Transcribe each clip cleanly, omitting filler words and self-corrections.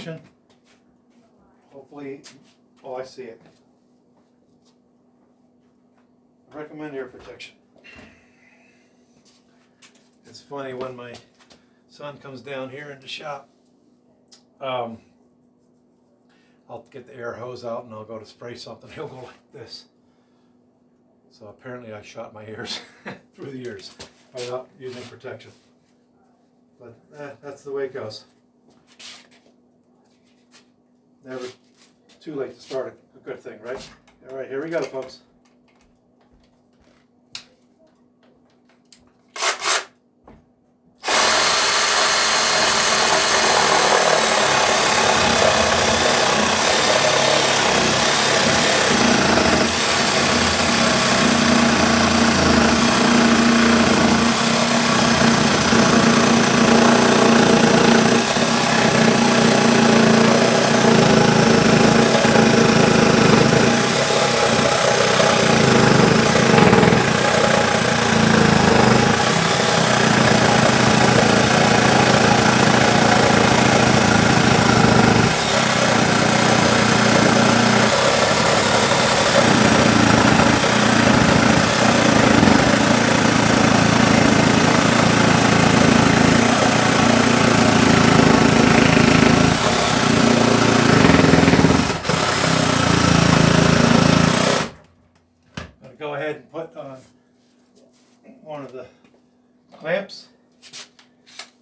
protection. Hopefully, oh, I see it. I recommend ear protection. It's funny when my son comes down here in the shop, I'll get the air hose out and I'll go to spray something. He'll go like this. So apparently I shot my ears through the ears by not using protection. But that's the way it goes. Never too late to start a good thing, right? All right, here we go, folks. Go ahead and put on one of the clamps.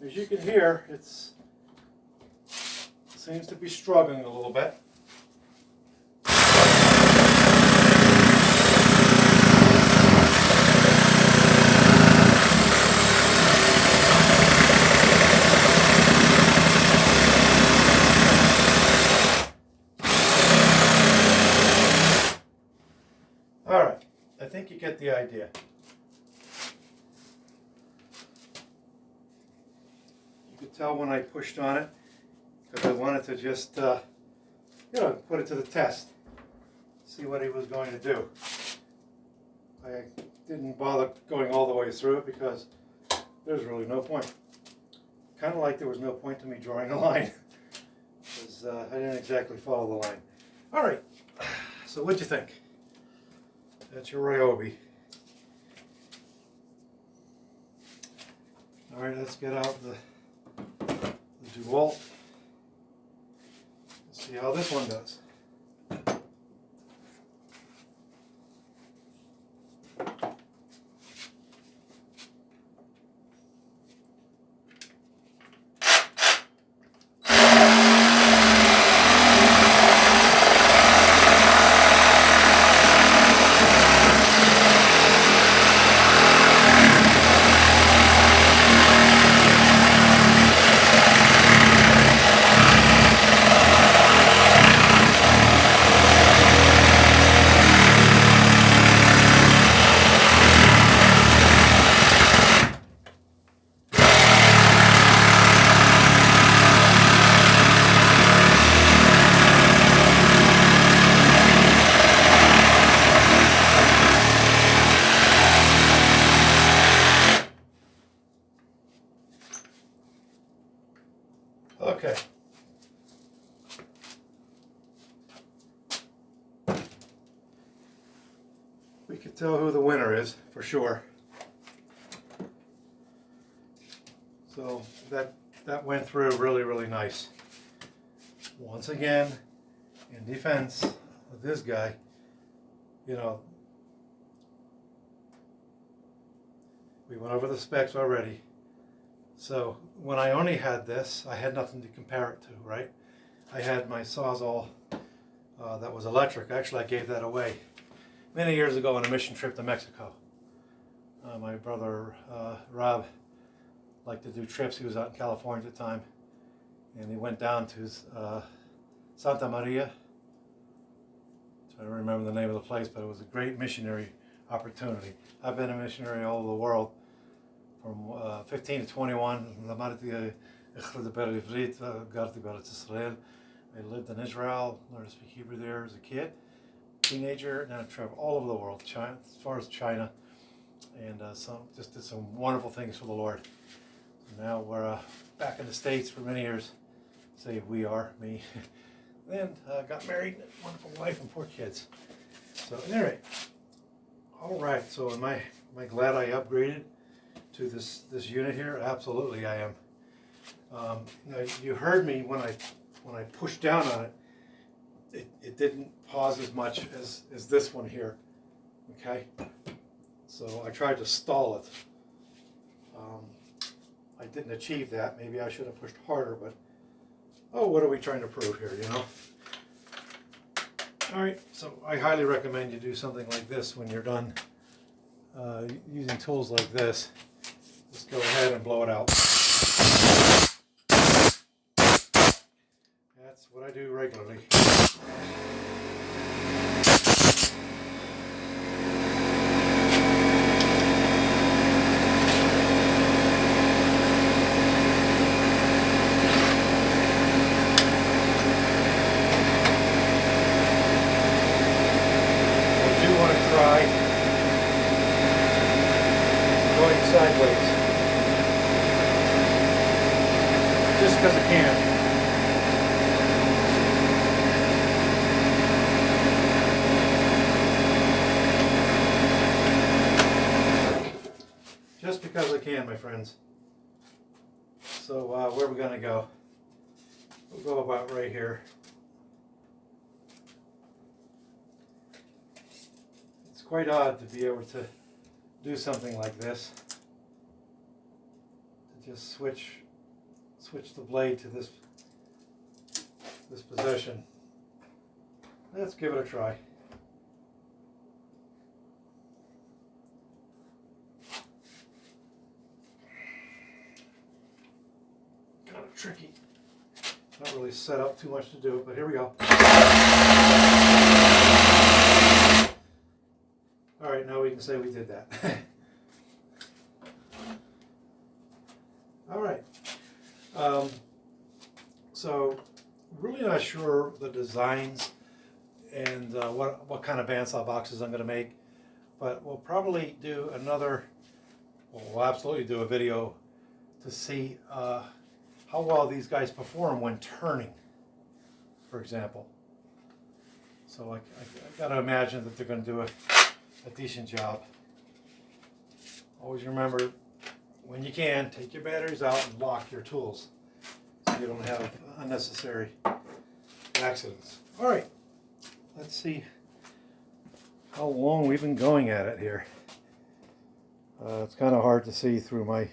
As you can hear, it seems to be struggling a little bit. All right. I think you get the idea. You could tell when I pushed on it because I wanted to just, put it to the test, see what he was going to do. I didn't bother going all the way through it because there's really no point. Kind of like there was no point to me drawing a line because I didn't exactly follow the line. All right, so what'd you think? That's your Ryobi. All right, let's get out the DeWALT. Let's see how this one does. Okay. We can tell who the winner is for sure. So that went through really, really nice. Once again, in defense of this guy, we went over the specs already. So when I only had this, I had nothing to compare it to, right? I had my Sawzall that was electric. Actually, I gave that away many years ago on a mission trip to Mexico. My brother Rob liked to do trips. He was out in California at the time, and he went down to Santa Maria. I don't remember the name of the place, but it was a great missionary opportunity. I've been a missionary all over the world from 15 to 21. I lived in Israel, learned to speak Hebrew there as a kid, teenager, and then I traveled all over the world, China, as far as China, and just did some wonderful things for the Lord. So now we're back in the States for many years, say we are, me. Then got married, wonderful wife and 4 kids. So anyway, all right. So am I glad I upgraded to this unit here? Absolutely, I am. Now you heard me when I pushed down on it. It didn't pause as much as this one here. Okay, so I tried to stall it. I didn't achieve that. Maybe I should have pushed harder, but oh, what are we trying to prove here, you know? All right, so I highly recommend you do something like this when you're done using tools like this. Just go ahead and blow it out. That's what I do regularly. Going sideways, just because I can. Just because I can, my friends. So where are we going to go? We'll go about right here. It's quite odd to be able to do something like this, to just switch the blade to this position. Let's give it a try. Kind of tricky. Not really set up too much to do it, but here we go. All right, now we can say we did that. All right. So really not sure the designs and what kind of bandsaw boxes I'm going to make, but we'll probably do another. Well, we'll absolutely do a video to see how well these guys perform when turning, for example. So I got to imagine that they're going to do a decent job. Always remember, when you can, take your batteries out and lock your tools so you don't have unnecessary accidents. All right, let's see how long we've been going at it here. It's kind of hard to see through my